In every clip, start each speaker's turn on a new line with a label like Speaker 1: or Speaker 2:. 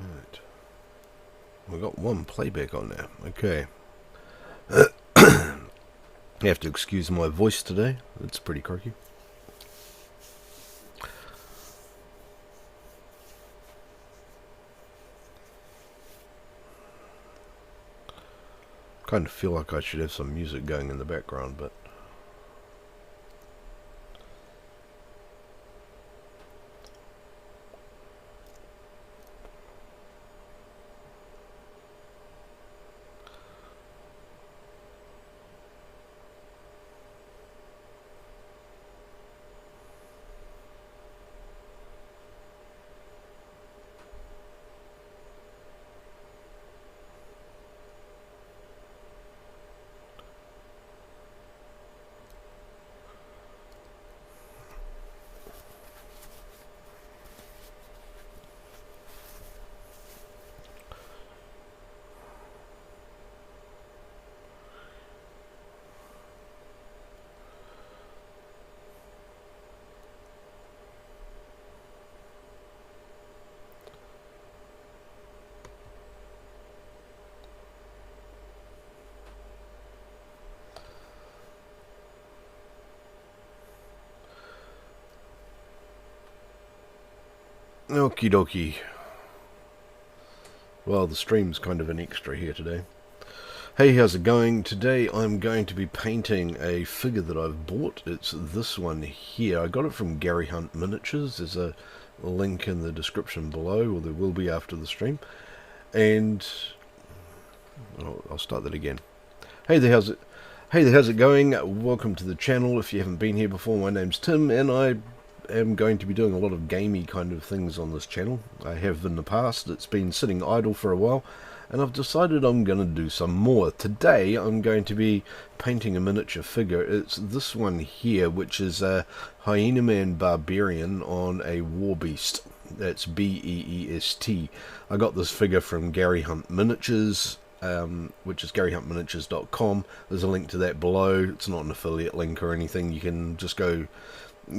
Speaker 1: Right. We got one playback on there. Okay. You have to excuse my voice today. It's pretty croaky. Kind of feel like I should have some music going in the background, but okie dokie. Well, the stream's kind of an extra here today. Hey, how's it going? Today I'm going to be painting a figure that I've bought. It's this one here. I got it from Gary Hunt Miniatures. There's a link in the description below, or there will be after the stream. And I'll start that again. Hey there, how's it going? Welcome to the channel. If you haven't been here before, my name's Tim, and I am going to be doing a lot of gamey kind of things on this channel. I have in the past. It's been sitting idle for a while, and I've decided I'm going to do some more. Today I'm going to be painting a miniature figure. It's this one here, which is a Hyenaman Barbarian on a Warbeest. That's B-E-E-S-T. I got this figure from Gary Hunt Miniatures, which is garyhuntminiatures.com. There's a link to that below. It's not an affiliate link or anything. You can just go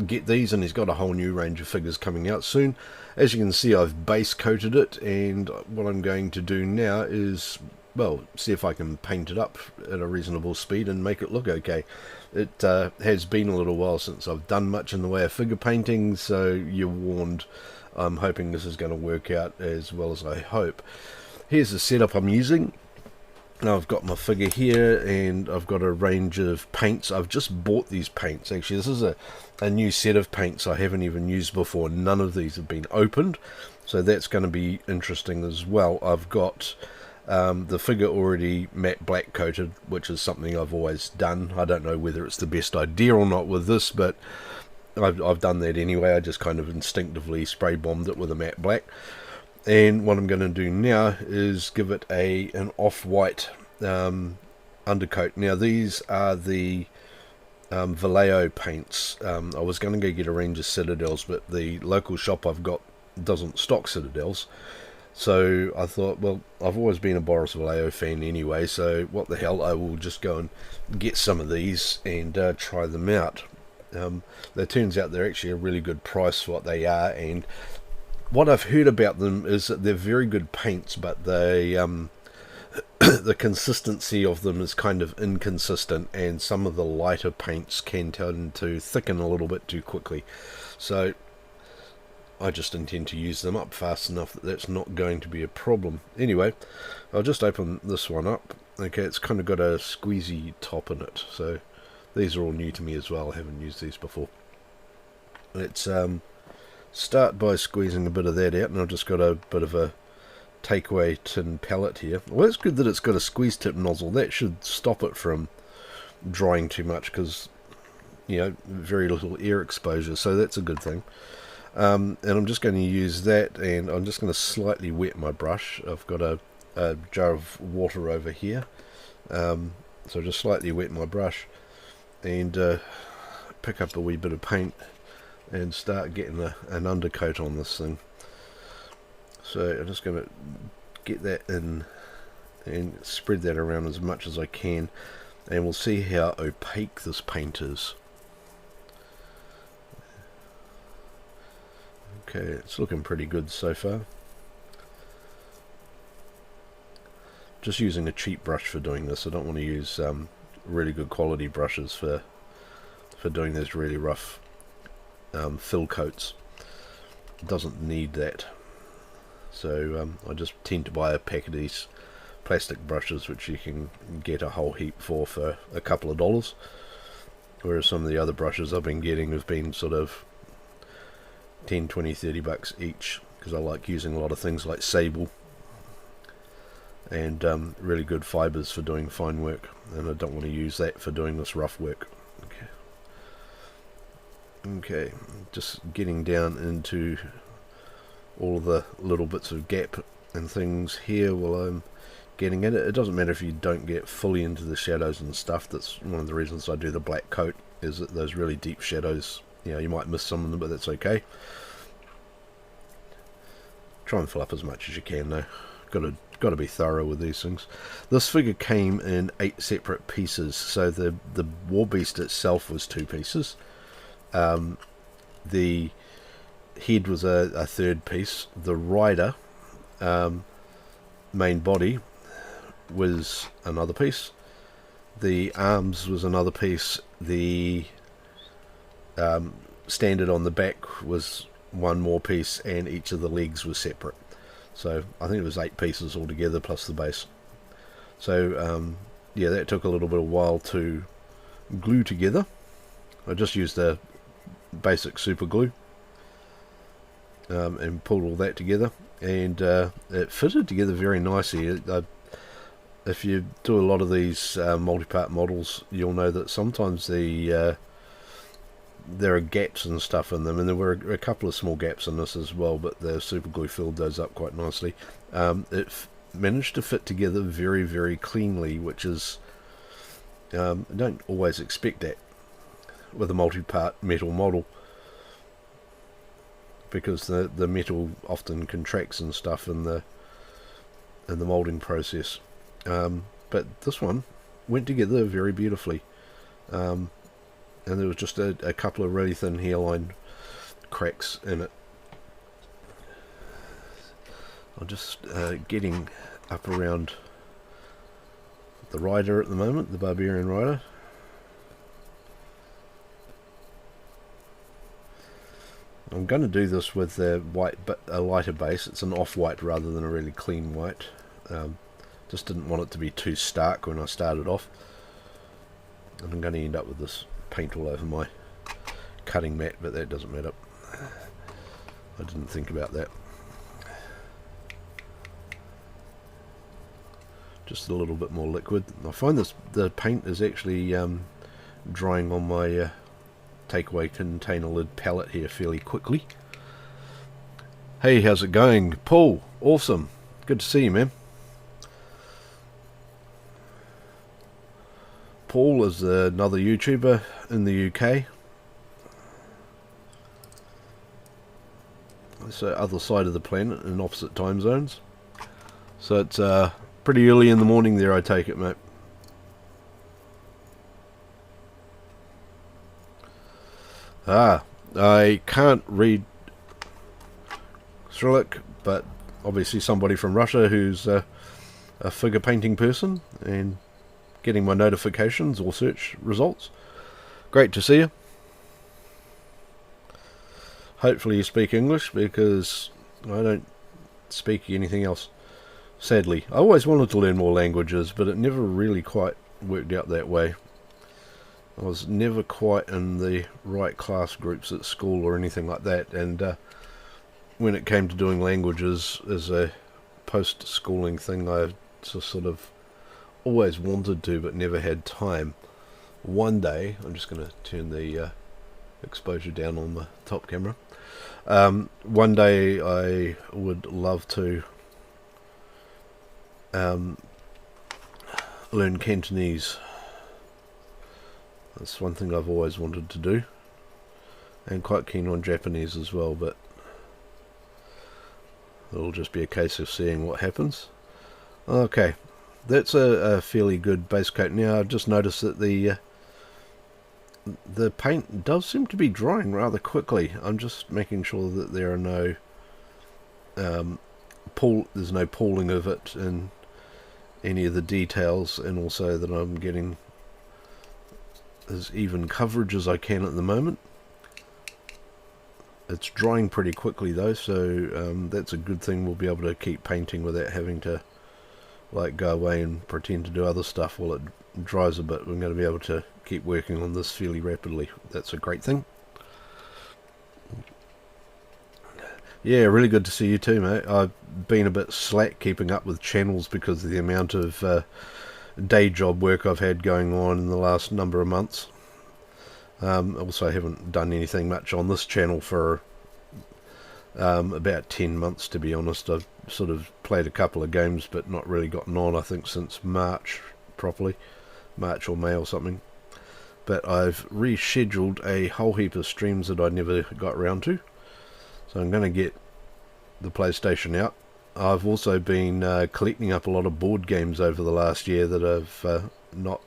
Speaker 1: get these, and he's got a whole new range of figures coming out soon. As you can see, I've base coated it, and what I'm going to do now is, well, see if I can paint it up at a reasonable speed and make it look okay. It has been a little while since I've done much in the way of figure painting, so you're warned. I'm hoping this is going to work out as well as I hope. Here's the setup I'm using. Now I've got my figure here, and I've got a range of paints. I've just bought these paints. Actually, this is a new set of paints I haven't even used before. None of these have been opened, so that's going to be interesting as well. I've got the figure already matte black coated, which is something I've always done. I don't know whether it's the best idea or not with this, but I've done that anyway. I just kind of instinctively spray bombed it with a matte black. And what I'm going to do now is give it an off-white undercoat. Now these are the Vallejo paints. I was going to go get a range of Citadels, but the local shop I've got doesn't stock Citadels. So I thought, well, I've always been a Boris Vallejo fan anyway, so what the hell, I will just go and get some of these and try them out. It turns out they're actually a really good price for what they are, and what I've heard about them is that they're very good paints, but they the consistency of them is kind of inconsistent, and some of the lighter paints can tend to thicken a little bit too quickly. So I just intend to use them up fast enough that that's not going to be a problem. Anyway, I'll just open this one up. Okay, it's kind of got a squeezy top in it, so these are all new to me as well. I haven't used these before. Let's start by squeezing a bit of that out, and I've just got a bit of a takeaway tin palette here. Well, it's good that it's got a squeeze tip nozzle. That should stop it from drying too much, because, you know, very little air exposure, so that's a good thing. And I'm just going to use that, and I'm just going to slightly wet my brush. I've got a jar of water over here, so just slightly wet my brush and pick up a wee bit of paint and start getting an undercoat on this thing. So I'm just going to get that in and spread that around as much as I can, and we'll see how opaque this paint is. Okay, it's looking pretty good so far. just using a cheap brush for doing this. I don't want to use really good quality brushes for doing these really rough fill coats. It doesn't need that. So I just tend to buy a pack of these plastic brushes, which you can get a whole heap for a couple of dollars, whereas some of the other brushes I've been getting have been sort of 10, 20, 30 bucks each, because I like using a lot of things like sable and really good fibers for doing fine work, and I don't want to use that for doing this rough work. Okay, just getting down into all of the little bits of gap and things here while I'm getting at it. It doesn't matter if you don't get fully into the shadows and stuff. That's one of the reasons I do the black coat, is that those really deep shadows, you might miss some of them, but that's okay. Try and fill up as much as you can though. Got to be thorough with these things. This figure came in 8 separate pieces, so the Warbeest itself was 2 pieces. The head was a 3rd piece. The rider main body was another piece. The arms was another piece. The standard on the back was one more piece, and each of the legs was separate. So I think it was 8 pieces altogether plus the base. So yeah, that took a little bit of while to glue together. I just used the basic super glue and pulled all that together, and it fitted together very nicely. If you do a lot of these multi-part models, you'll know that sometimes there are gaps and stuff in them, and there were a couple of small gaps in this as well, but the super glue filled those up quite nicely. It managed to fit together very, very cleanly, which is I don't always expect that with a multi-part metal model, because the metal often contracts and stuff in the molding process, but this one went together very beautifully, and there was just a couple of really thin hairline cracks in it. I'm just getting up around the rider at the moment, the Barbarian Rider. I'm going to do this with a lighter base. It's an off-white rather than a really clean white. Just didn't want it to be too stark when I started off. And I'm going to end up with this paint all over my cutting mat, but that doesn't matter. I didn't think about that. Just a little bit more liquid. I find the paint is actually drying on my takeaway container lid palette here fairly quickly. Hey, how's it going? Paul, awesome. Good to see you, man. Paul is another YouTuber in the UK. So other side of the planet in opposite time zones. So it's pretty early in the morning there, I take it, mate. I can't read Cyrillic, but obviously somebody from Russia who's a figure painting person and getting my notifications or search results. Great to see you. Hopefully you speak English, because I don't speak anything else, sadly. I always wanted to learn more languages, but it never really quite worked out that way. I was never quite in the right class groups at school or anything like that, and when it came to doing languages as a post-schooling thing, I just sort of always wanted to but never had time. One day, I'm just going to turn the exposure down on the top camera. One day I would love to learn Cantonese. That's one thing I've always wanted to do, and quite keen on Japanese as well, but it'll just be a case of seeing what happens. Okay, that's a fairly good base coat. Now I've just noticed that the paint does seem to be drying rather quickly. I'm just making sure that there are no there's no pooling of it in any of the details, and also that I'm getting as even coverage as I can at the moment. It's drying pretty quickly though, so that's a good thing. We'll be able to keep painting without having to like go away and pretend to do other stuff while it dries a bit. I'm going to be able to keep working on this fairly rapidly. That's a great thing. Yeah, really good to see you too, mate. I've been a bit slack keeping up with channels because of the amount of day job work I've had going on in the last number of months. Also, I haven't done anything much on this channel for about 10 months, to be honest. I've sort of played a couple of games, but not really gotten on, I think, since March, properly. March or May or something. But I've rescheduled a whole heap of streams that I never got around to. So I'm going to get the PlayStation out. I've also been collecting up a lot of board games over the last year that I've not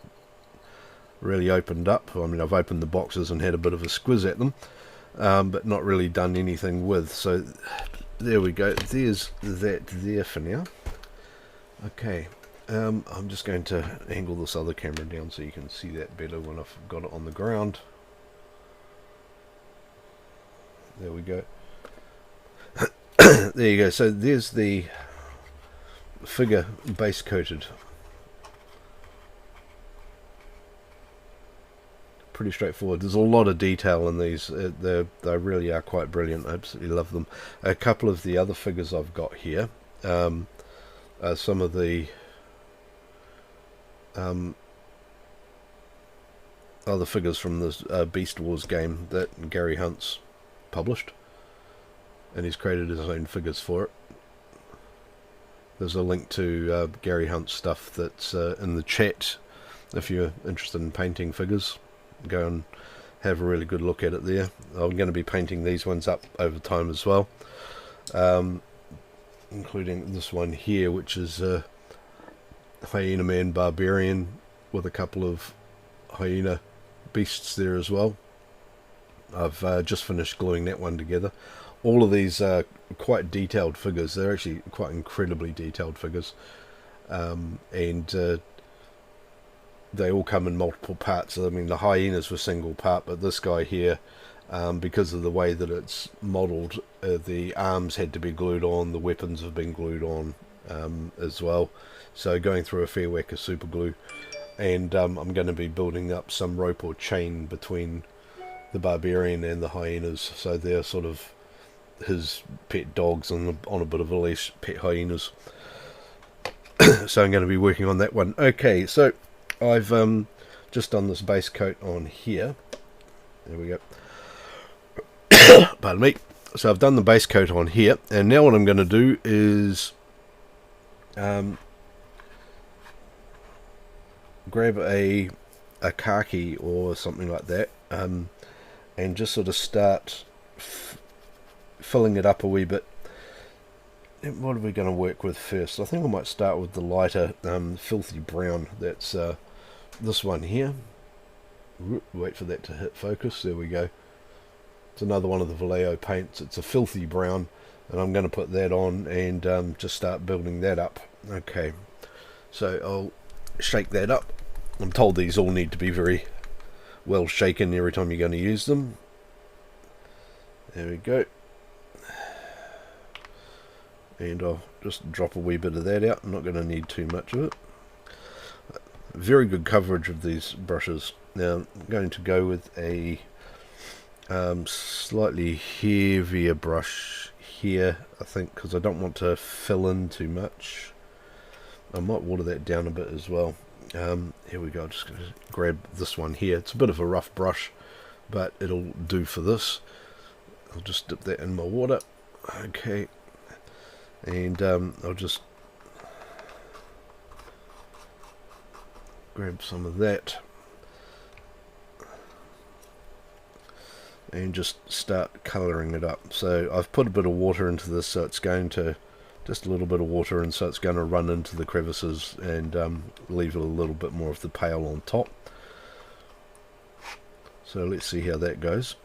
Speaker 1: really opened up. I mean, I've opened the boxes and had a bit of a squiz at them, but not really done anything with. So there we go. There's that there for now. Okay, I'm just going to angle this other camera down so you can see that better when I've got it on the ground. There we go. There you go. So there's the figure base coated. Pretty straightforward. There's a lot of detail in these. They really are quite brilliant. I absolutely love them. A couple of the other figures I've got here are some of the other figures from this Beast Wars game that Gary Hunt's published, and he's created his own figures for it. There's a link to Gary Hunt's stuff that's in the chat if you're interested in painting figures. Go and have a really good look at it there. I'm going to be painting these ones up over time as well, including this one here, which is Hyenaman Barbarian with a couple of hyena beasts there as well. I've just finished gluing that one together. All of these are quite detailed figures. They're actually quite incredibly detailed figures, and they all come in multiple parts. I mean, the hyenas were single part, but this guy here, because of the way that it's modelled, the arms had to be glued on, the weapons have been glued on as well. So going through a fair whack of super glue, and I'm going to be building up some rope or chain between the barbarian and the hyenas, so they're sort of his pet dogs on a bit of a leash, pet hyenas. So I'm going to be working on that one. Okay, so I've just done this base coat on here. There we go. Pardon me. So I've done the base coat on here, and now what I'm going to do is grab a khaki or something like that, and just sort of start filling it up a wee bit. What are we going to work with first? I think I might start with the lighter filthy brown. That's this one here. Wait for that to hit focus. There we go. It's another one of the Vallejo paints. It's a filthy brown, and I'm going to put that on and just start building that up. Okay, so I'll shake that up. I'm told these all need to be very well shaken every time you're going to use them. There we go. And I'll just drop a wee bit of that out. I'm not going to need too much of it. Very good coverage of these brushes. Now I'm going to go with a slightly heavier brush here, I think, because I don't want to fill in too much. I might water that down a bit as well. Here we go. I'm just going to grab this one here. It's a bit of a rough brush, but it'll do for this. I'll just dip that in my water. Okay. And I'll just grab some of that and just start colouring it up. So I've put a bit of water into this, so it's going to, just a little bit of water, and so it's going to run into the crevices and leave a little bit more of the pale on top. So let's see how that goes.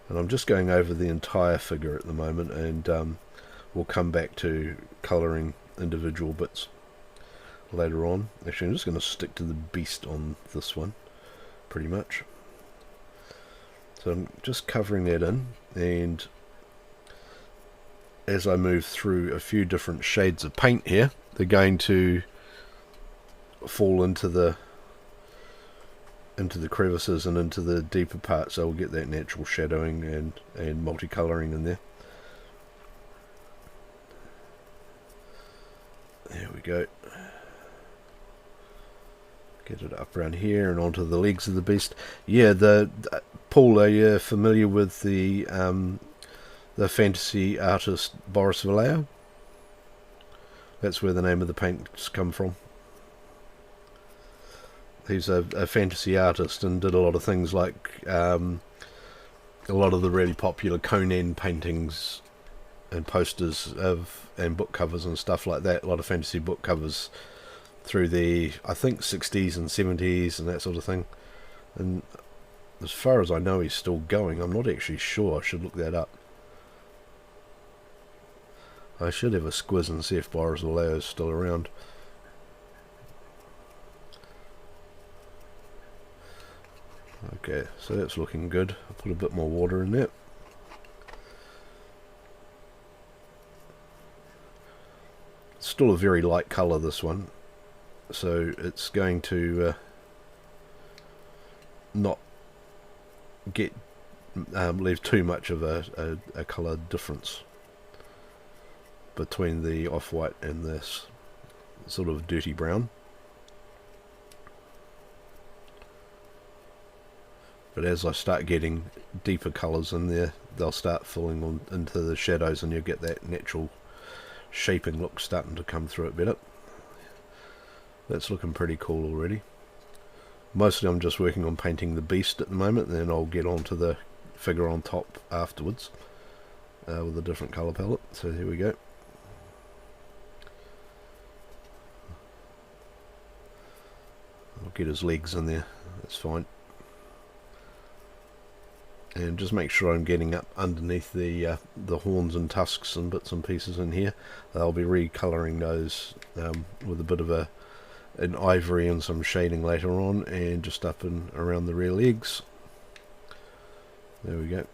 Speaker 1: And I'm just going over the entire figure at the moment, and we'll come back to colouring individual bits later on. Actually, I'm just going to stick to the beast on this one, pretty much. So I'm just covering that in, and as I move through a few different shades of paint here, they're going to fall into the crevices and into the deeper parts, so we'll get that natural shadowing and multicolouring in there. There we go. Get it up around here and onto the legs of the beast. Yeah, Paul, are you familiar with the fantasy artist Boris Vallejo? That's where the name of the paints come from. He's a fantasy artist and did a lot of things like a lot of the really popular Conan paintings and posters and book covers and stuff like that. A lot of fantasy book covers through the, I think, 60s and 70s and that sort of thing. And as far as I know, he's still going. I'm not actually sure. I should look that up. I should have a squiz and see if Boris Vallejo is still around. Okay, so that's looking good. I'll put a bit more water in there. It's still a very light colour, this one, so it's going to not get leave too much of a colour difference between the off-white and this sort of dirty brown. But as I start getting deeper colours in there, they'll start falling on into the shadows, and you'll get that natural shaping look starting to come through it better. That's looking pretty cool already. Mostly I'm just working on painting the beast at the moment, and then I'll get onto the figure on top afterwards with a different colour palette. So here we go. I'll get his legs in there, that's fine. And just make sure I'm getting up underneath the horns and tusks and bits and pieces in here. I'll be recolouring those with a bit of an ivory and some shading later on, and just up and around the rear legs. There we go.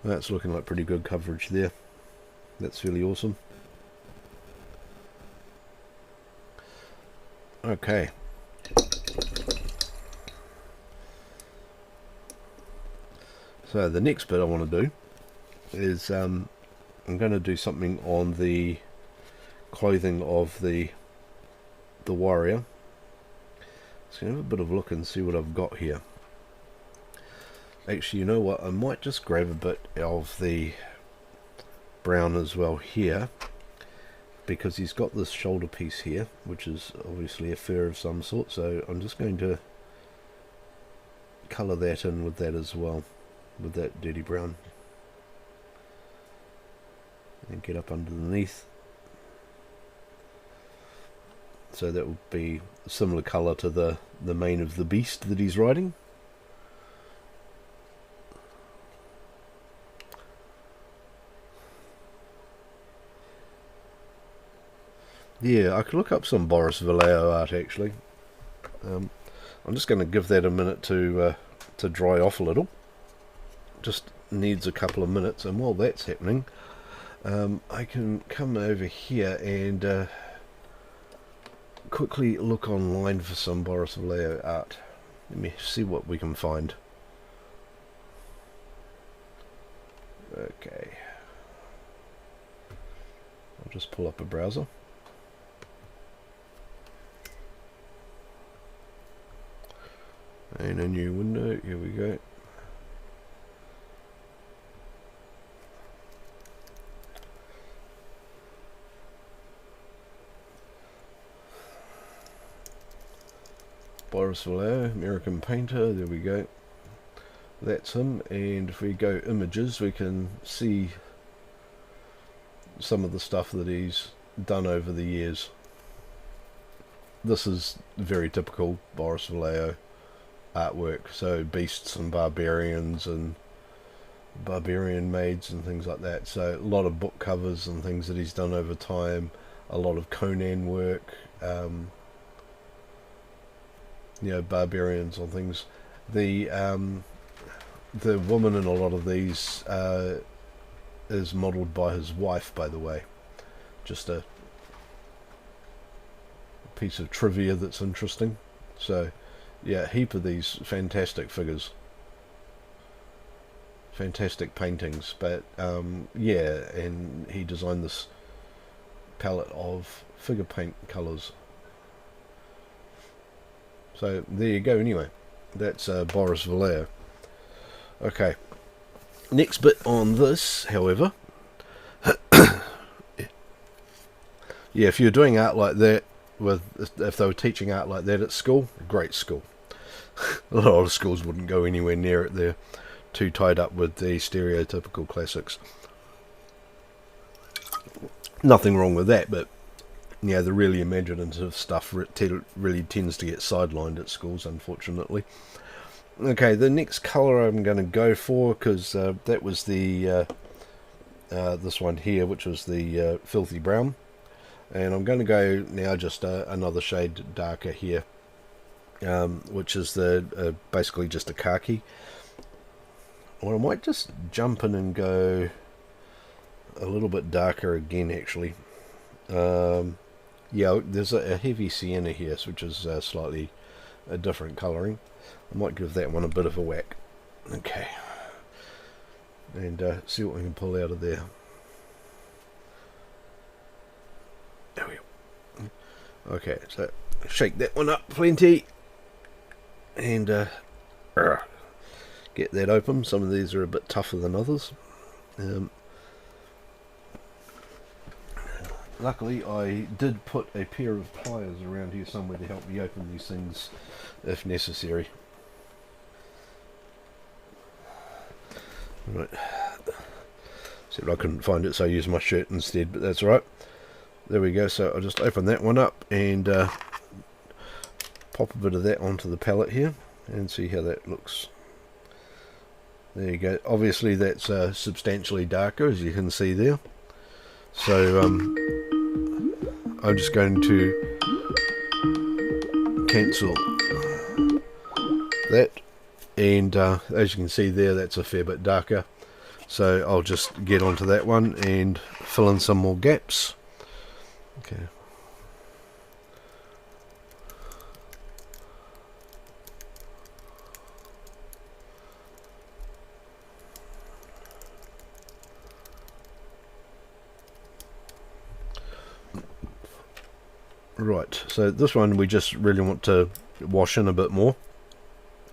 Speaker 1: That's looking like pretty good coverage there. That's really awesome. Okay. So the next bit I want to do is I'm going to do something on the clothing of the warrior. Let's have a bit of a look and see what I've got here. Actually, you know what? I might just grab a bit of the brown as well here, because he's got this shoulder piece here, which is obviously a fur of some sort. So I'm just going to colour that in with that as well, with that dirty brown, and get up underneath, so that will be a similar colour to the mane of the beast that he's riding. Yeah, I could look up some Boris Vallejo art actually. I'm just going to give that a minute to dry off a little. Just needs a couple of minutes, and while that's happening, I can come over here and quickly look online for some Boris Vallejo art. Let me see what we can find. Okay, I'll just pull up a browser. And a new window, here we go. Boris Vallejo, American painter, there we go. That's him, and if we go images, we can see some of the stuff that he's done over the years. This is very typical Boris Vallejo artwork, so beasts and barbarians and Barbarian maids and things like that. So a lot of book covers and things that he's done over time. A lot of Conan work. Barbarians and things. The woman in a lot of these is modelled by his wife, by the way. Just a piece of trivia that's interesting. So yeah, a heap of these fantastic figures, fantastic paintings. But yeah, and he designed this palette of figure paint colours. So there you go. Anyway, that's Boris Vallejo. Okay, next bit on this, however, yeah, if you're doing art like that, if they were teaching art like that at school, great school. A lot of schools wouldn't go anywhere near it. They're too tied up with the stereotypical classics. Nothing wrong with that, but yeah, the really imaginative stuff really tends to get sidelined at schools, unfortunately. Okay, the next colour I'm going to go for, because that was the this one here, which was the filthy brown. And I'm going to go now just another shade darker here, which is the basically just a khaki. Or I might just jump in and go a little bit darker again, actually. Yeah, there's a heavy sienna here, which is slightly a different colouring. I might give that one a bit of a whack. Okay. And see what we can pull out of there. There we go. Okay, so shake that one up plenty. And get that open. Some of these are a bit tougher than others. Luckily, I did put a pair of pliers around here somewhere to help me open these things if necessary. Right. Except I couldn't find it, so I used my shirt instead, but that's alright. There we go. So I'll just open that one up and pop a bit of that onto the palette here and see how that looks. There you go. Obviously that's substantially darker, as you can see there. So I'm just going to cancel that, and as you can see there, that's a fair bit darker. So I'll just get onto that one and fill in some more gaps. Okay. Right, so this one we just really want to wash in a bit more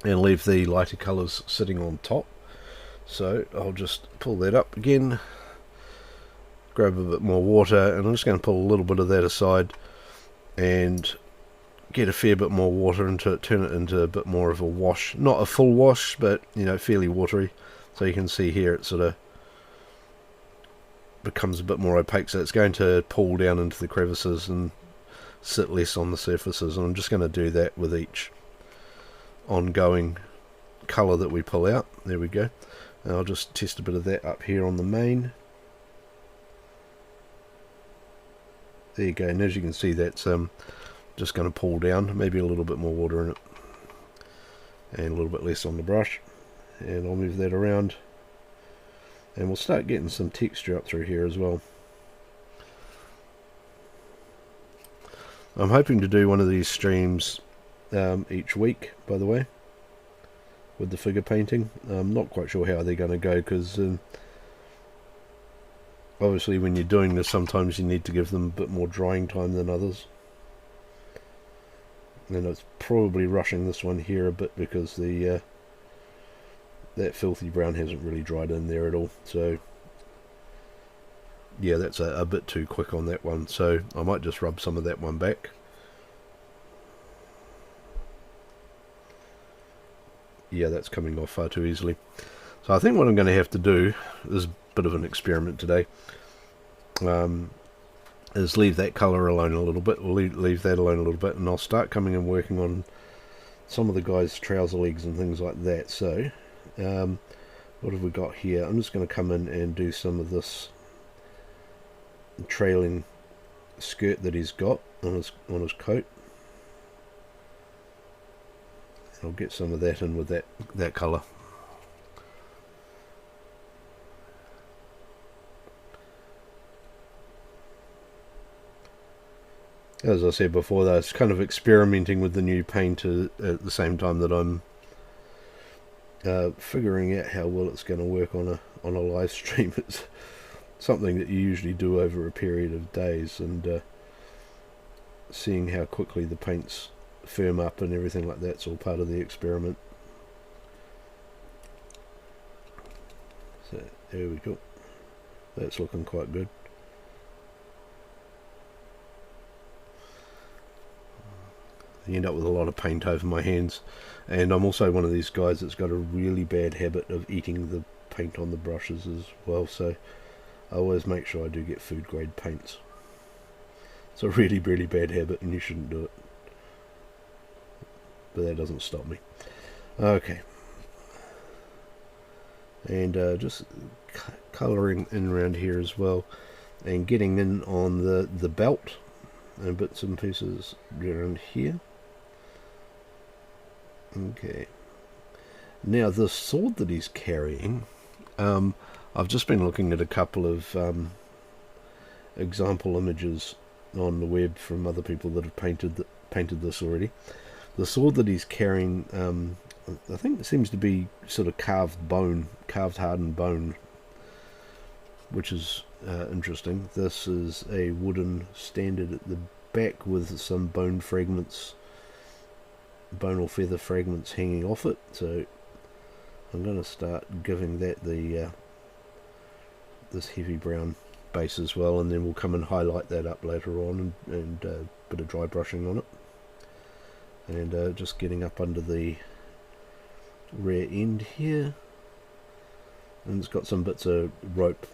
Speaker 1: and leave the lighter colours sitting on top. So I'll just pull that up again, grab a bit more water, and I'm just going to pull a little bit of that aside and get a fair bit more water into it, turn it into a bit more of a wash. Not a full wash, but you know, fairly watery. So you can see here it sort of becomes a bit more opaque, so it's going to pull down into the crevices and sit less on the surfaces, and I'm just going to do that with each ongoing colour that we pull out. There we go. And I'll just test a bit of that up here on the main. There you go, and as you can see, that's just going to pull down, maybe a little bit more water in it and a little bit less on the brush, and I'll move that around and we'll start getting some texture up through here as well. I'm hoping to do one of these streams each week, by the way, with the figure painting. I'm not quite sure how they're going to go, because obviously when you're doing this, sometimes you need to give them a bit more drying time than others. And it's probably rushing this one here a bit, because the that filthy brown hasn't really dried in there at all. So yeah, that's a bit too quick on that one, so I might just rub some of that one back. Yeah, that's coming off far too easily. So I think what I'm going to have to do is a bit of an experiment today. Is leave that colour alone a little bit, leave that alone a little bit, and I'll start coming and working on some of the guys' trouser legs and things like that. So What have we got here? I'm just going to come in and do some of this trailing skirt that he's got on his coat. I'll get some of that in with that colour. As I said before, though, it's kind of experimenting with the new paint at the same time that I'm figuring out how well it's going to work on a live stream. It's something that you usually do over a period of days, and seeing how quickly the paints firm up and everything like that's all part of the experiment. So there we go. That's looking quite good. You end up with a lot of paint over my hands, and I'm also one of these guys that's got a really bad habit of eating the paint on the brushes as well, so I always make sure I do get food grade paints. It's a really, really bad habit and you shouldn't do it, but that doesn't stop me. Okay, and just colouring in around here as well, and getting in on the belt and bits and pieces around here. Okay, now the sword that he's carrying, I've just been looking at a couple of example images on the web from other people that have painted this already. The sword that he's carrying, I think it seems to be sort of carved hardened bone, which is interesting. This is a wooden standard at the back with some bone or feather fragments hanging off it, so I'm going to start giving that this heavy brown base as well, and then we'll come and highlight that up later on, and a bit of dry brushing on it, and just getting up under the rear end here, and it's got some bits of rope,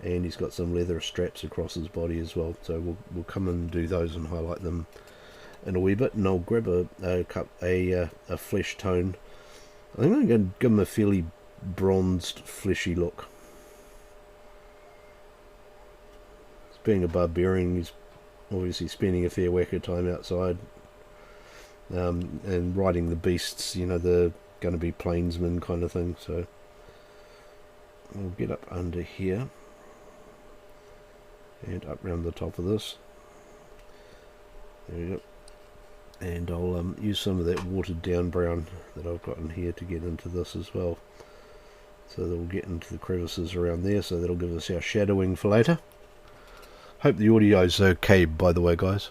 Speaker 1: and he's got some leather straps across his body as well, so we'll come and do those and highlight them in a wee bit. And I'll grab a flesh tone. I think I'm going to give him a fairly bronzed, fleshy look. Being a barbarian, he's obviously spending a fair whack of time outside, and riding the beasts, you know, they're going to be plainsmen kind of thing, so we'll get up under here and up round the top of this. There we go. And I'll use some of that watered down brown that I've got in here to get into this as well, so that we'll get into the crevices around there, so that'll give us our shadowing for later. Hope the audio's okay, by the way, guys.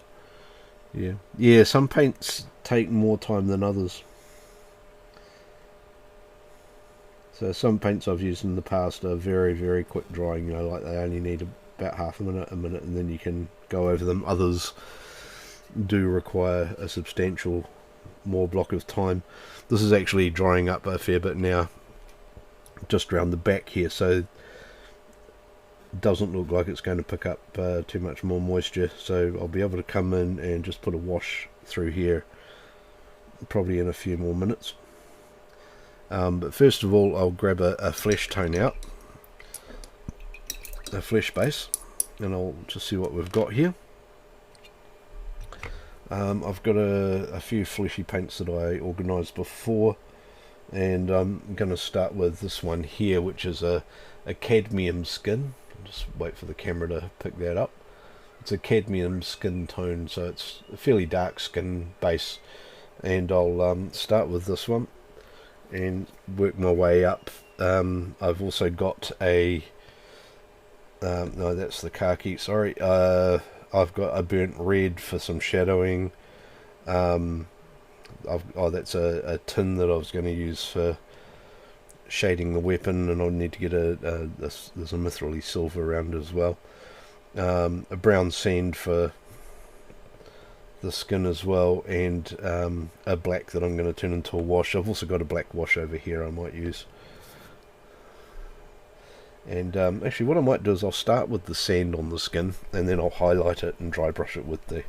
Speaker 1: Yeah, some paints take more time than others. So some paints I've used in the past are very, very quick drying, you know, like they only need about half a minute, and then you can go over them. Others do require a substantial more block of time. This is actually drying up a fair bit now, just around the back here, so it doesn't look like it's going to pick up too much more moisture, so I'll be able to come in and just put a wash through here probably in a few more minutes. But first of all, I'll grab a flesh tone out, a flesh base, and I'll just see what we've got here. I've got a few fleshy paints that I organised before, and I'm going to start with this one here, which is a Cadmium Skin. Just wait for the camera to pick that up. It's a Cadmium Skin tone, so it's a fairly dark skin base, and I'll start with this one and work my way up. I've also got a no, that's the khaki, sorry. I've got a burnt red for some shadowing. Oh, that's a tin that I was going to use for shading the weapon, and I'll need to get there's a mithril silver around as well. A brown sand for the skin as well, and a black that I'm going to turn into a wash. I've also got a black wash over here I might use. And actually what I might do is I'll start with the sand on the skin, and then I'll highlight it and dry brush it with the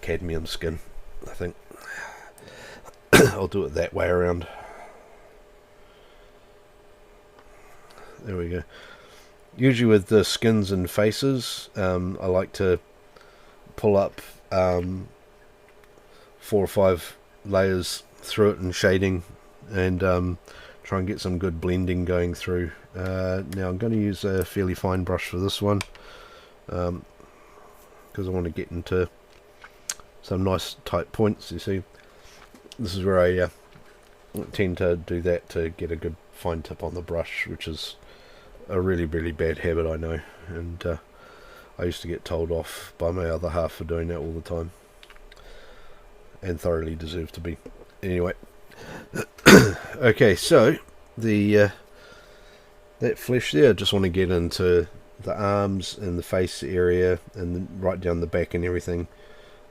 Speaker 1: cadmium skin. I think I'll do it that way around. There we go. Usually with the skins and faces, I like to pull up 4 or 5 layers through it and shading, and try and get some good blending going through. Now I'm going to use a fairly fine brush for this one, because I want to get into some nice tight points. You see, this is where I tend to do that, to get a good fine tip on the brush, which is a really bad habit, I know, and I used to get told off by my other half for doing that all the time, and thoroughly deserved to be. Anyway, okay, so the that flesh there, I just want to get into the arms and the face area, and then right down the back and everything.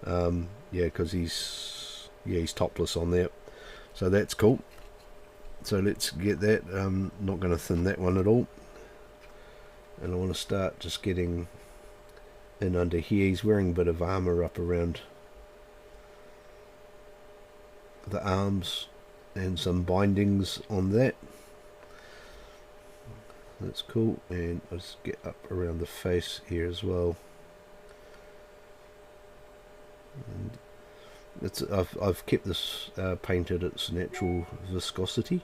Speaker 1: Yeah, because he's topless on there, so that's cool. So let's get that. I'm not going to thin that one at all, and I want to start just getting in under here. He's wearing a bit of armor up around the arms and some bindings on that. That's cool. And I'll just get up around the face here as well. And it's I've kept this painted at its natural viscosity,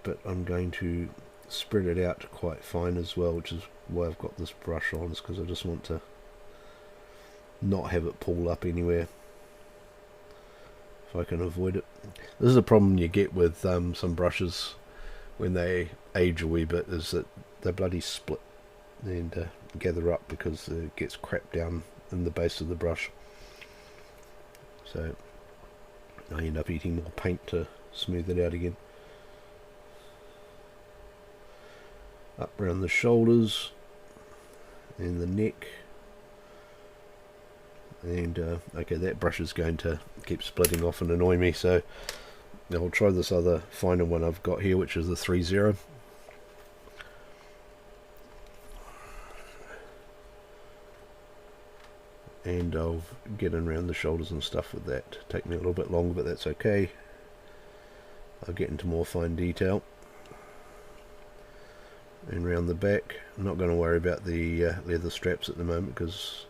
Speaker 1: but I'm going to spread it out quite fine as well, which is why I've got this brush on, is because I just want to not have it pull up anywhere if I can avoid it. This is a problem you get with some brushes when they age a wee bit, is that they bloody split and gather up because it gets crap down in the base of the brush. So I end up eating more paint to smooth it out again. Up around the shoulders and the neck. And okay, that brush is going to keep splitting off and annoy me, so I'll try this other finer one I've got here, which is the 3-0. And I'll get in around the shoulders and stuff with that. Take me a little bit longer, but that's okay. I'll get into more fine detail. And round the back, I'm not going to worry about the leather straps at the moment, because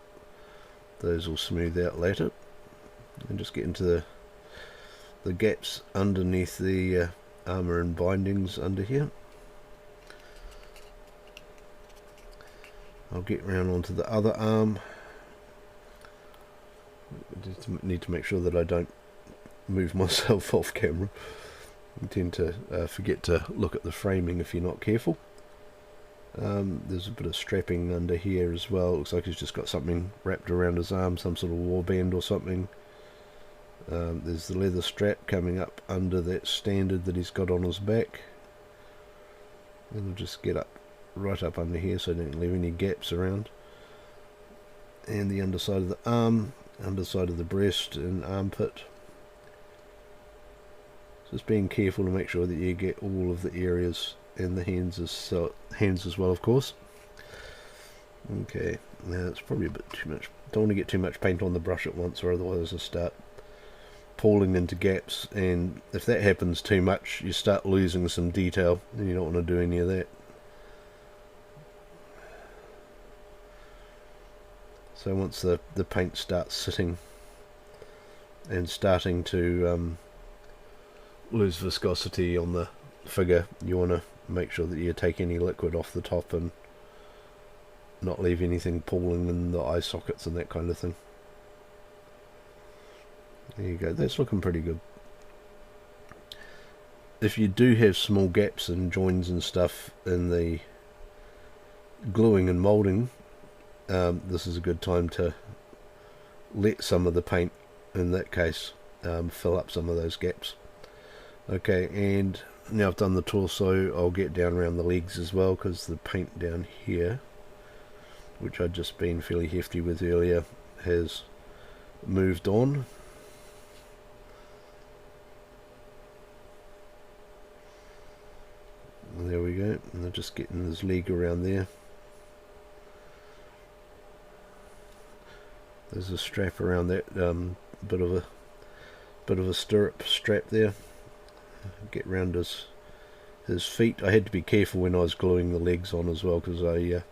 Speaker 1: those will smooth out later. And just get into the gaps underneath the armor and bindings under here. I'll get round onto the other arm. Just need to make sure that I don't move myself off camera. You tend to forget to look at the framing if you're not careful. There's a bit of strapping under here as well. Looks like he's just got something wrapped around his arm, some sort of warband or something. There's the leather strap coming up under that standard that he's got on his back. And we'll just get up right up under here so I don't leave any gaps around. And the underside of the arm, underside of the breast and armpit. Just being careful to make sure that you get all of the areas, and the hands as well, of course. Okay, now it's probably a bit too much. Don't want to get too much paint on the brush at once, or otherwise I start pulling into gaps, and if that happens too much, you start losing some detail, and you don't want to do any of that. So once the paint starts sitting and starting to lose viscosity on the figure, you want to make sure that you take any liquid off the top and not leave anything pooling in the eye sockets and that kind of thing. There you go, that's looking pretty good. If you do have small gaps and joins and stuff in the gluing and moulding, this is a good time to let some of the paint, in that case, fill up some of those gaps. Okay, and now I've done the torso, I'll get down around the legs as well, because the paint down here, which I'd just been fairly hefty with earlier, has moved on. And there we go, and I'm just getting his leg around there. There's a strap around that, bit of a stirrup strap there. Get round his his feet. I had to be careful when I was gluing the legs on as well, because I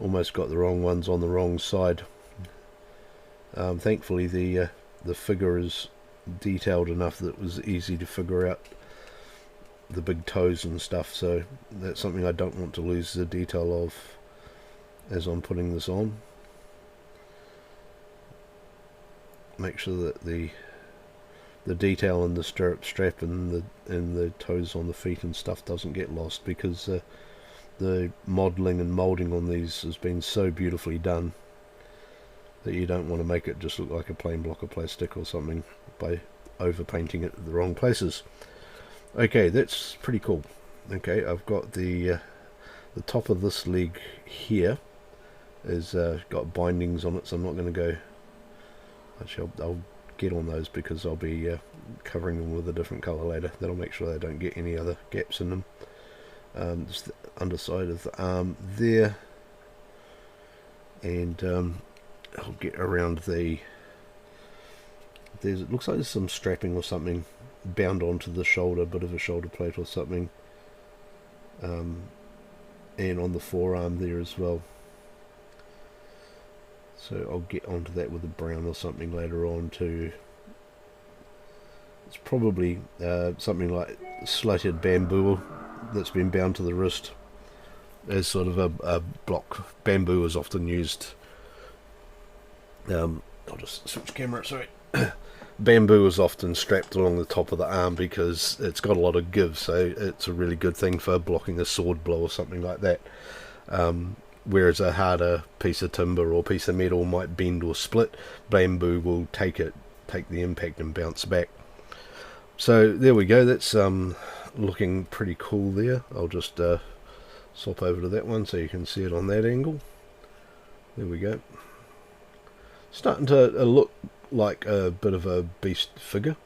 Speaker 1: almost got the wrong ones on the wrong side. Thankfully the figure is detailed enough that it was easy to figure out the big toes and stuff, so that's something I don't want to lose the detail of as I'm putting this on. Make sure that the detail in the stirrup strap and the toes on the feet and stuff doesn't get lost, because the modelling and moulding on these has been so beautifully done that you don't want to make it just look like a plain block of plastic or something by overpainting it in the wrong places. Okay, that's pretty cool. Okay, I've got the top of this leg here is got bindings on it, so I'm not going to go. Actually, I'll get on those because I'll be covering them with a different colour later. That'll make sure they don't get any other gaps in them. Just the underside of the arm there, and I'll get around the. It looks like there's some strapping or something bound onto the shoulder, a bit of a shoulder plate or something, and on the forearm there as well. So I'll get onto that with a brown or something later on too. It's probably something like slated bamboo that's been bound to the wrist as sort of a block. Bamboo is often used. I'll just switch camera, sorry. Bamboo is often strapped along the top of the arm because it's got a lot of give, so it's a really good thing for blocking a sword blow or something like that. Whereas a harder piece of timber or piece of metal might bend or split, bamboo will take the impact and bounce back. So there we go, that's looking pretty cool there. I'll just swap over to that one so you can see it on that angle. There we go. Starting to look like a bit of a beast figure,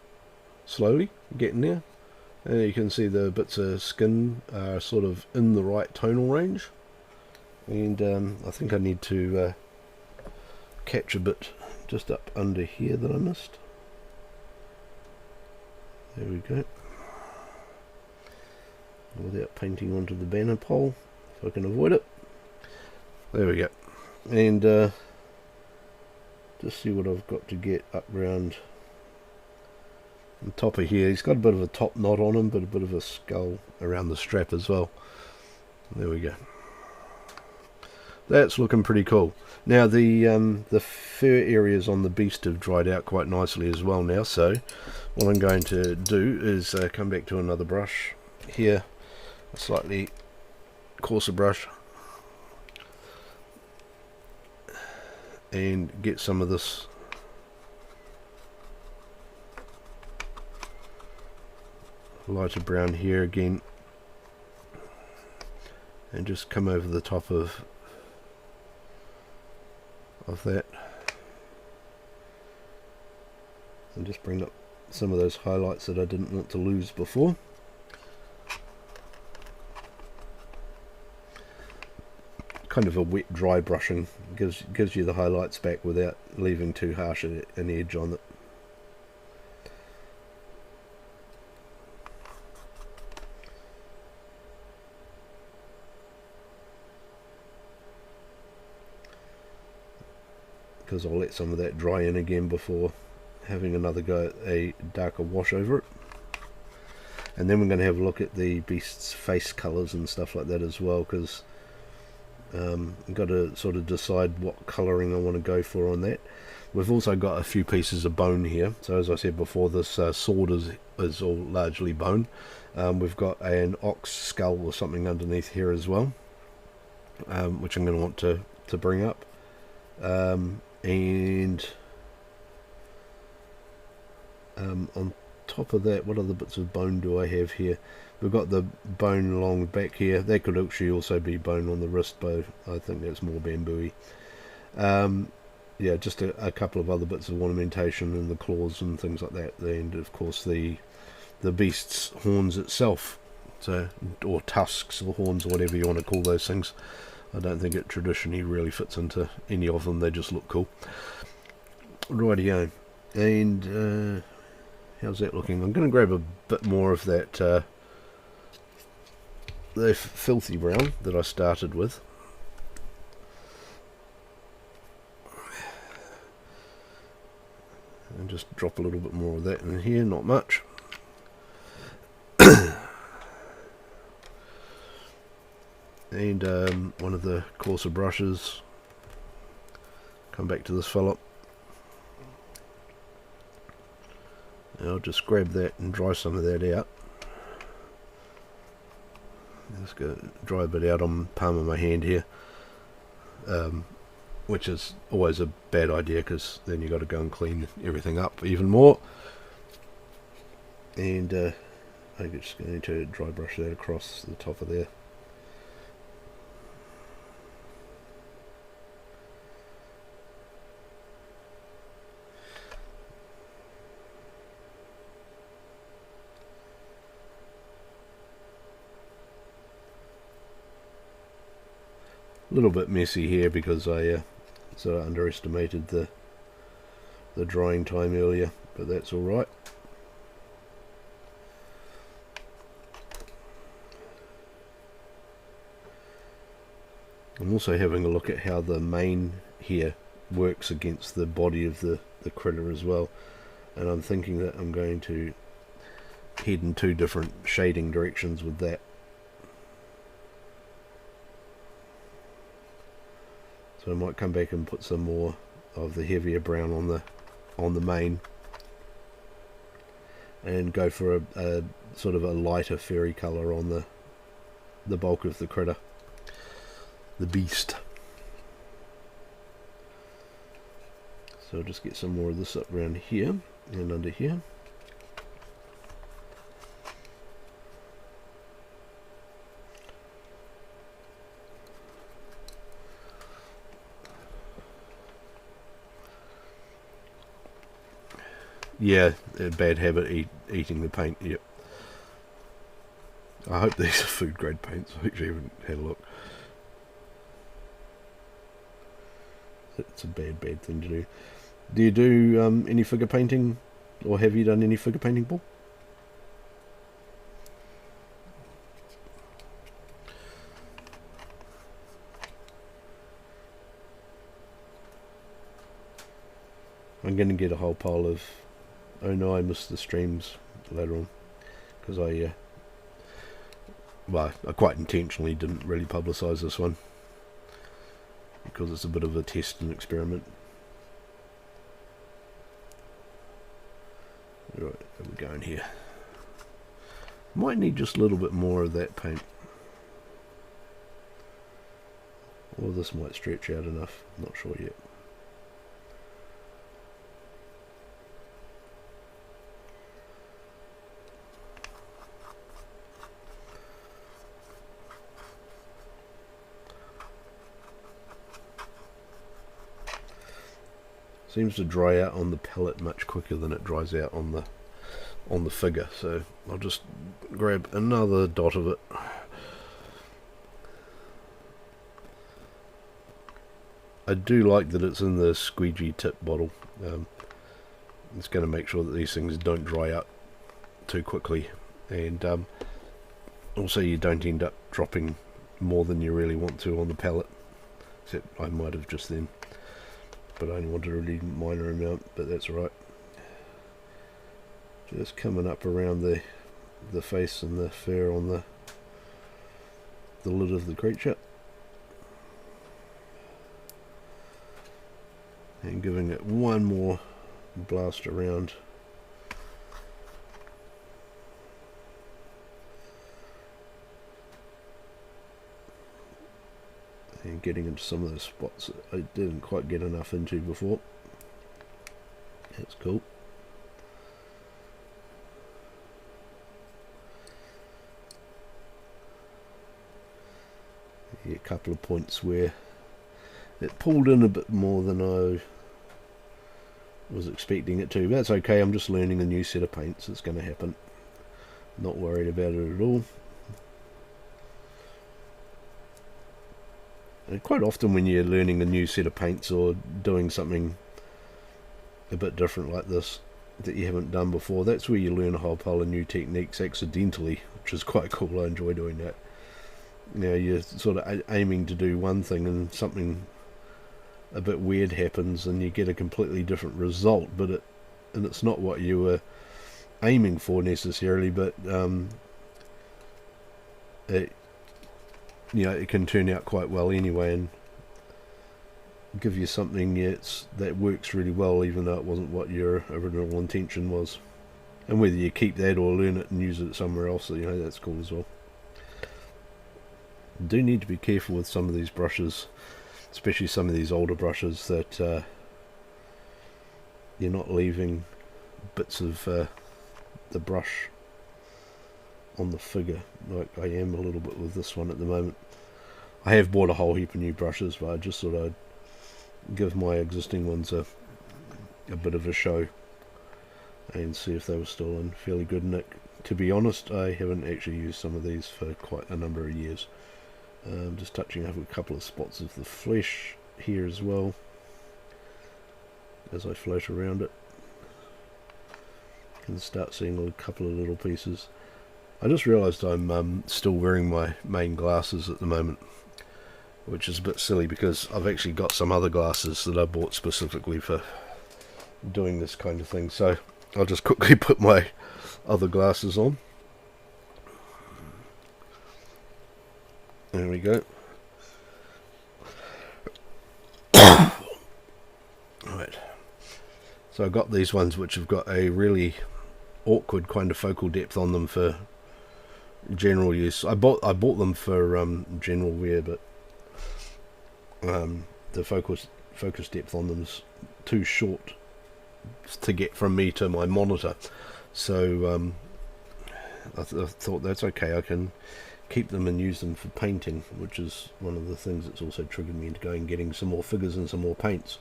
Speaker 1: slowly getting there. And you can see the bits of skin are sort of in the right tonal range. And I think I need to catch a bit just up under here that I missed. There we go. Without painting onto the banner pole, if I can avoid it. There we go. And just see what I've got to get up round the top of here. He's got a bit of a top knot on him, but a bit of a skull around the strap as well. There we go. That's looking pretty cool. Now the fur areas on the beast have dried out quite nicely as well now, so what I'm going to do is come back to another brush here, a slightly coarser brush, and get some of this lighter brown here again, and just come over the top of that, and just bring up some of those highlights that I didn't want to lose before. Kind of a wet dry brushing gives you the highlights back without leaving too harsh an edge on it. Because I'll let some of that dry in again before having another go at a darker wash over it. And then we're going to have a look at the beast's face colours and stuff like that as well, because I've got to sort of decide what colouring I want to go for on that. We've also got a few pieces of bone here, so as I said before, this sword is all largely bone. We've got an ox skull or something underneath here as well, which I'm going to want to bring up. And on top of that, what other bits of bone do I have here? We've got the bone along the back here. That could actually also be bone on the wrist, but I think that's more bamboo-y. Yeah, just a couple of other bits of ornamentation in the claws and things like that. And of course the beast's horns itself, so, or tusks or horns or whatever you want to call those things. I don't think it traditionally really fits into any of them. They just look cool. Rightio. And how's that looking? I'm going to grab a bit more of that the filthy brown that I started with. And just drop a little bit more of that in here, not much. And one of the coarser brushes. Come back to this fella. And I'll just grab that and dry some of that out. Just go dry a bit out on the palm of my hand here, which is always a bad idea because then you've got to go and clean everything up even more. And I'm just going to dry brush that across the top of there. A little bit messy here because I sort of underestimated the drying time earlier, but that's alright. I'm also having a look at how the mane here works against the body of the critter as well, and I'm thinking that I'm going to head in two different shading directions with that. So I might come back and put some more of the heavier brown on the mane, and go for a sort of a lighter fairy colour on the bulk of the critter, the beast. So I'll just get some more of this up around here and under here. Yeah, a bad habit, eating the paint. Yep. I hope these are food grade paints. I actually haven't had a look. It's a bad thing to do. Do you do any figure painting, or have you done any figure painting, Paul? I'm going to get a whole pile of... Oh no, I missed the streams later on, because I quite intentionally didn't really publicise this one, because it's a bit of a test and experiment. Right, how are we going here? Might need just a little bit more of that paint. Or this might stretch out enough, not sure yet. Seems to dry out on the palette much quicker than it dries out on the figure, so I'll just grab another dot of it. I do like that it's in the squeegee tip bottle. It's going to make sure that these things don't dry out too quickly, and also you don't end up dropping more than you really want to on the palette, except I might have just then. But I only wanted a really minor amount, but that's alright. Just coming up around the face and the fur on the lid of the creature. And giving it one more blast around. And getting into some of those spots that I didn't quite get enough into before. That's cool. Yeah, a couple of points where it pulled in a bit more than I was expecting it to, but that's okay. I'm just learning a new set of paints. It's going to happen. Not worried about it at all. And quite often when you're learning a new set of paints or doing something a bit different like this that you haven't done before, that's where you learn a whole pile of new techniques accidentally, which is quite cool. I enjoy doing that. you know, you're sort of aiming to do one thing and something a bit weird happens and you get a completely different result, but it's not what you were aiming for necessarily, but it, you know, it can turn out quite well anyway and give you something that works really well, even though it wasn't what your original intention was. And whether you keep that or learn it and use it somewhere else, you know, that's cool as well. You do need to be careful with some of these brushes, especially some of these older brushes, that you're not leaving bits of the brush on the figure, like I am a little bit with this one at the moment. I have bought a whole heap of new brushes, but I just thought I'd give my existing ones a bit of a show and see if they were still in fairly good nick. To be honest, I haven't actually used some of these for quite a number of years. Just touching up a couple of spots of the flesh here as well as I float around it. You can start seeing a couple of little pieces. I just realised I'm still wearing my main glasses at the moment, which is a bit silly because I've actually got some other glasses that I bought specifically for doing this kind of thing. So I'll just quickly put my other glasses on. There we go. Right. So I've got these ones which have got a really awkward kind of focal depth on them for general use. I bought them for general wear, but the focus depth on them's too short to get from me to my monitor. So I thought that's okay. I can keep them and use them for painting, which is one of the things that's also triggered me into going and getting some more figures and some more paints.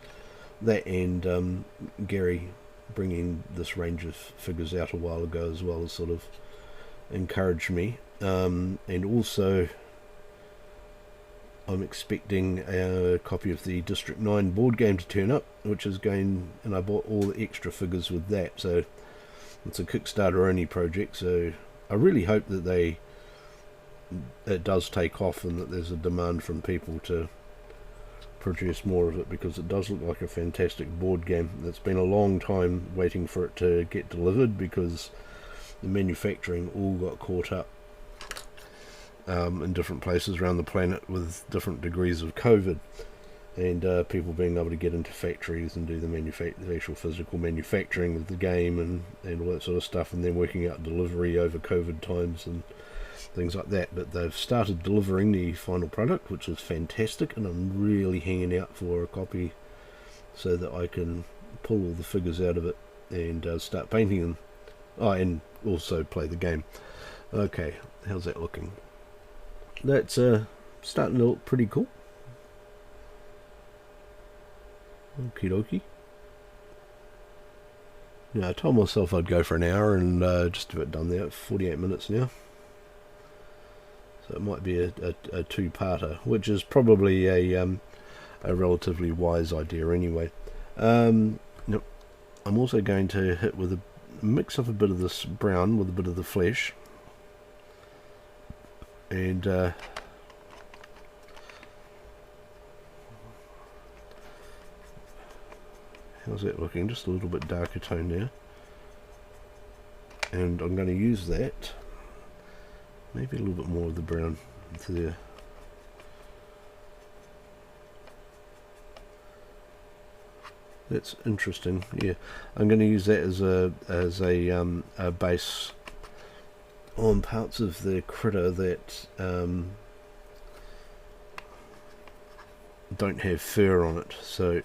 Speaker 1: That and Gary bringing this range of figures out a while ago as well has sort of encouraged me. And also I'm expecting a copy of the District 9 board game to turn up, which is going, and I bought all the extra figures with that, so it's a Kickstarter only project, so I really hope that it does take off and that there's a demand from people to produce more of it, because it does look like a fantastic board game. It's been a long time waiting for it to get delivered because the manufacturing all got caught up in different places around the planet with different degrees of COVID, and people being able to get into factories and do the actual physical manufacturing of the game and all that sort of stuff, and then working out delivery over COVID times and things like that. But they've started delivering the final product, which is fantastic, and I'm really hanging out for a copy so that I can pull all the figures out of it and start painting them. And also play the game. Okay, how's that looking? That's starting to look pretty cool. Okie dokie. Yeah, I told myself I'd go for an hour, and just about done that. 48 minutes now. So it might be a two-parter, which is probably a relatively wise idea anyway. Yep. I'm also going to hit with a mix up a bit of this brown with a bit of the flesh, and how's that looking? Just a little bit darker tone there, and I'm going to use that, maybe a little bit more of the brown into there. That's interesting. Yeah, I'm going to use that as a base on parts of the critter that don't have fur on it. So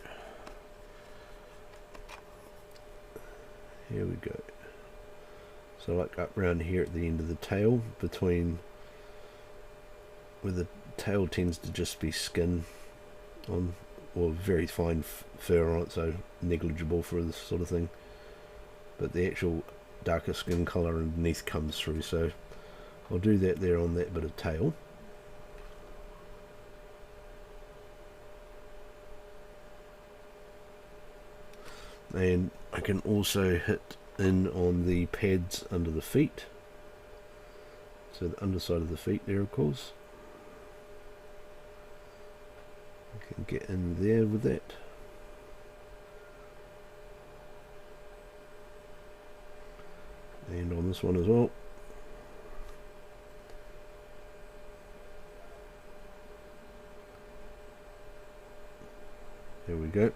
Speaker 1: here we go. So like up around here at the end of the tail, between where the tail tends to just be skin on, or very fine fur on it, so negligible for this sort of thing, but the actual darker skin colour underneath comes through, so I'll do that there on that bit of tail. And I can also hit in on the pads under the feet, so the underside of the feet there, of course. Can get in there with that. And on this one as well. There we go.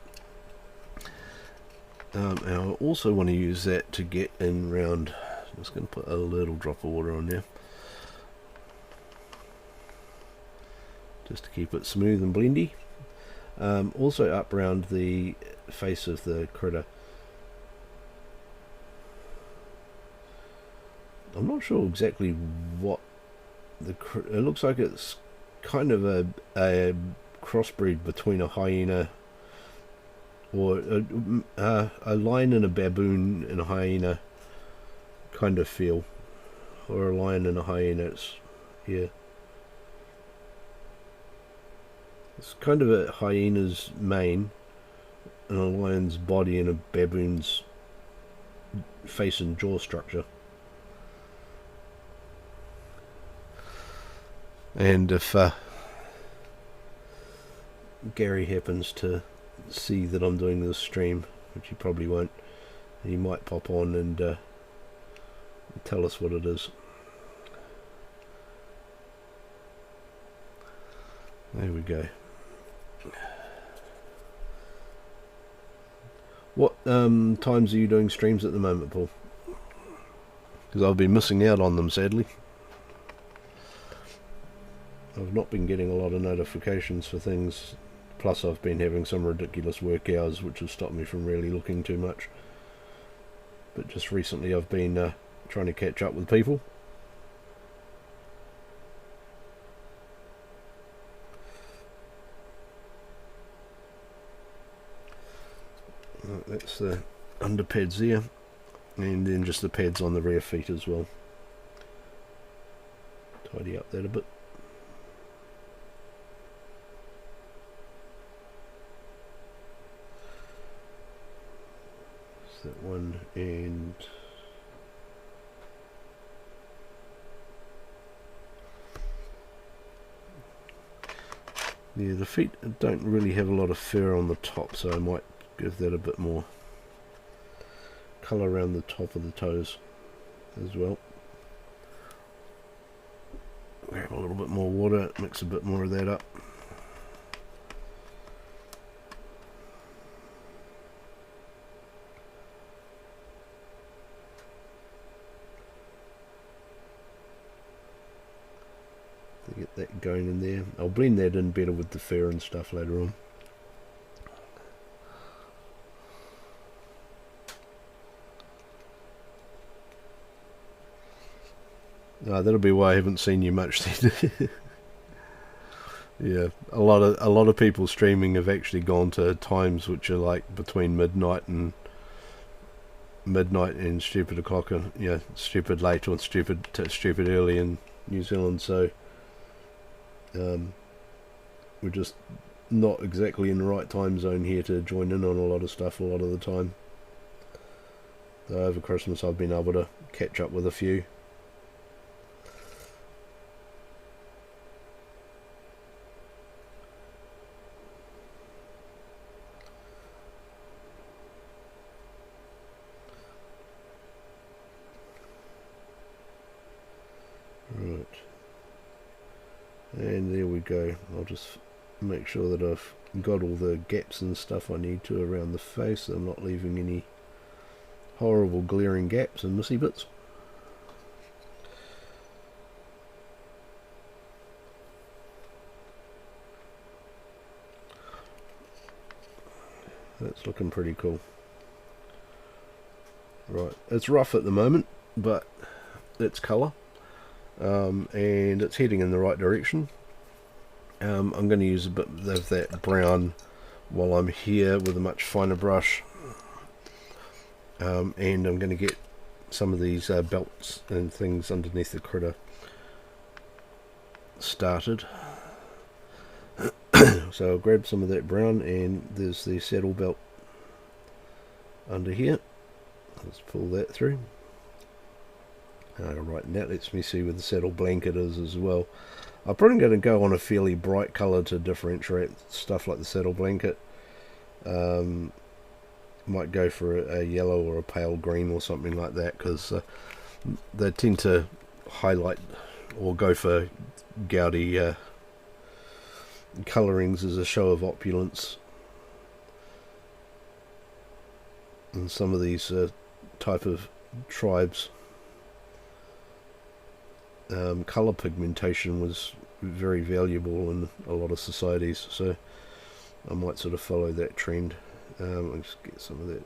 Speaker 1: And I also want to use that to get in round. I'm just going to put a little drop of water on there, just to keep it smooth and blendy. Also up round the face of the critter. I'm not sure exactly what it looks like. It's kind of a crossbreed between a hyena, or a lion and a baboon and a hyena kind of feel, or a lion and a hyena. It's kind of a hyena's mane and a lion's body and a baboon's face and jaw structure. And if Gary happens to see that I'm doing this stream, which he probably won't, he might pop on and tell us what it is. There we go. What times are you doing streams at the moment, Paul? Because I've been missing out on them, sadly. I've not been getting a lot of notifications for things, plus I've been having some ridiculous work hours which have stopped me from really looking too much. But just recently I've been trying to catch up with people. That's the under pads there, and then just the pads on the rear feet as well. Tidy up that a bit. That one, and yeah, the feet don't really have a lot of fur on the top, so I might give that a bit more colour around the top of the toes as well. Grab a little bit more water, mix a bit more of that up. Get that going in there. I'll blend that in better with the fur and stuff later on. That'll be why I haven't seen you much then. Yeah, a lot of people streaming have actually gone to times which are like between midnight and stupid o'clock, and yeah, stupid late or stupid early in New Zealand. So we're just not exactly in the right time zone here to join in on a lot of stuff a lot of the time. So over Christmas I've been able to catch up with a few. Right. And there we go. I'll just make sure that I've got all the gaps and stuff I need to around the face, so I'm not leaving any horrible glaring gaps and missy bits. That's looking pretty cool. Right, it's rough at the moment, but it's colour. And it's heading in the right direction. I'm going to use a bit of that brown while I'm here with a much finer brush, and I'm going to get some of these belts and things underneath the critter started. So I'll grab some of that brown, and there's the saddle belt under here. Let's pull that through. Right, and that lets me see where the saddle blanket is as well. I'm probably going to go on a fairly bright colour to differentiate stuff like the saddle blanket. Might go for a yellow or a pale green or something like that, because they tend to highlight or go for gaudy colourings as a show of opulence. And some of these type of tribes, colour pigmentation was very valuable in a lot of societies, so I might sort of follow that trend. I'll just get some of that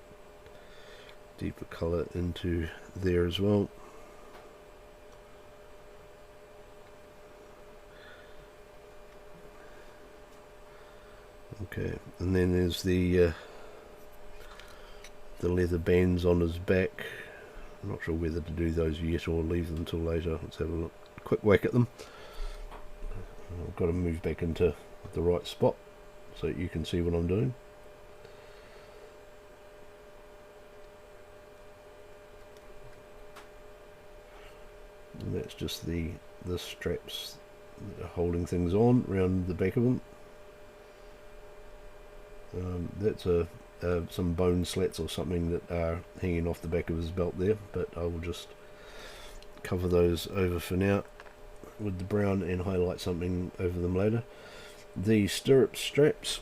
Speaker 1: deeper colour into there as well. Okay, and then there's the leather bands on his back. I'm not sure whether to do those yet or leave them until later. Let's have a quick whack at them. I've got to move back into the right spot so you can see what I'm doing. And that's just the straps that are holding things on around the back of them. That's some bone slats or something that are hanging off the back of his belt there, but I will just cover those over for now with the brown and highlight something over them later. The stirrup straps,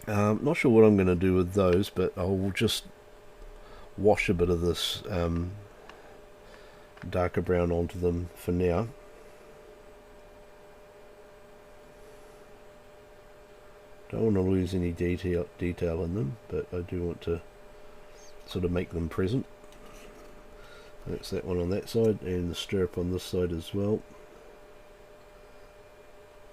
Speaker 1: not sure what I'm going to do with those, but I will just wash a bit of this darker brown onto them for now. Don't want to lose any detail in them, but I do want to sort of make them present. That's that one on that side, and the stirrup on this side as well.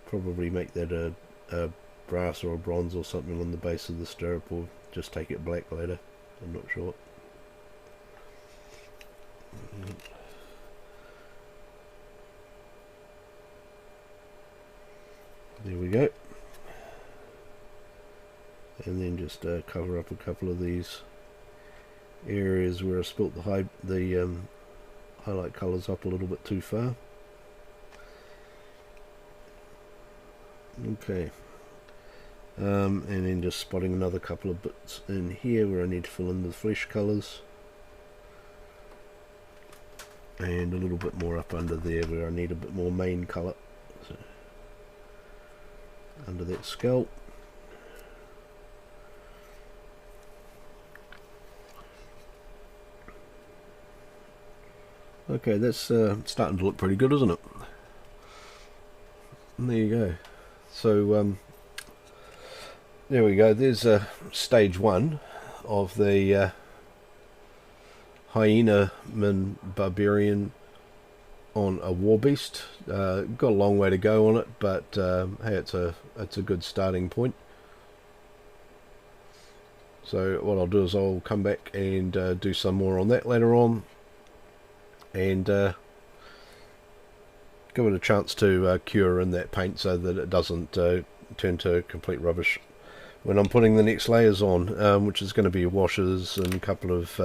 Speaker 1: Probably make that a brass or a bronze or something on the base of the stirrup, or just take it black later. I'm not sure. There we go. And then just cover up a couple of these areas where I spilt the highlight colours up a little bit too far. Okay, and then just spotting another couple of bits in here where I need to fill in the flesh colours, and a little bit more up under there where I need a bit more mane colour, so under that scalp. Okay, that's starting to look pretty good, isn't it? And there you go. So there we go. There's stage one of the Hyenaman Barbarian on a Warbeest. Got a long way to go on it, but hey, it's a good starting point. So what I'll do is I'll come back and do some more on that later on, and give it a chance to cure in that paint so that it doesn't turn to complete rubbish when I'm putting the next layers on, which is going to be washes and a couple of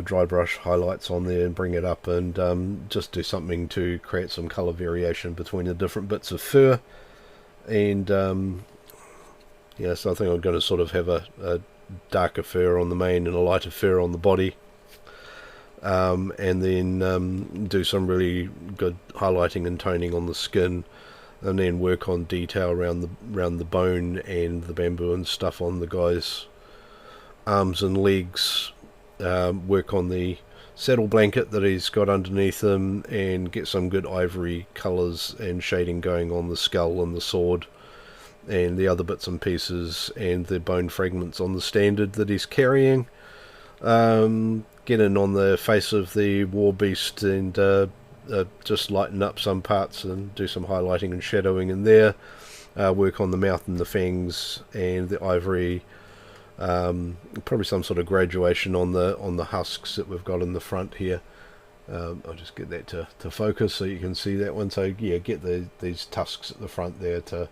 Speaker 1: dry brush highlights on there, and bring it up and just do something to create some colour variation between the different bits of fur. And yeah, so I think I'm going to sort of have a darker fur on the mane and a lighter fur on the body. And then do some really good highlighting and toning on the skin, and then work on detail around the bone and the bamboo and stuff on the guy's arms and legs. Work on the saddle blanket that he's got underneath him, and get some good ivory colours and shading going on the skull and the sword and the other bits and pieces, and the bone fragments on the standard that he's carrying. Get in on the face of the Warbeest and just lighten up some parts and do some highlighting and shadowing in there. Work on the mouth and the fangs and the ivory. Probably some sort of graduation on the husks that we've got in the front here. I'll just get that to focus so you can see that one. So yeah, get these tusks at the front there to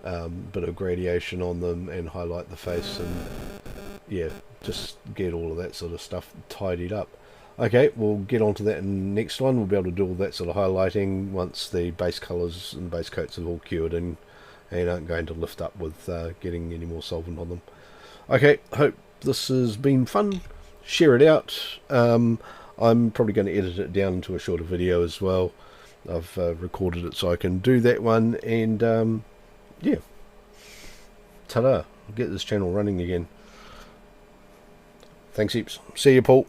Speaker 1: bit of gradation on them and highlight the face, and yeah, just get all of that sort of stuff tidied up. Okay, we'll get on to that in the next one. We'll be able to do all that sort of highlighting once the base colours and base coats have all cured and aren't going to lift up with getting any more solvent on them. Okay, hope this has been fun. Share it out. I'm probably going to edit it down into a shorter video as well. I've recorded it so I can do that one, and yeah, ta-da, get this channel running again. Thanks heaps. See you, Paul.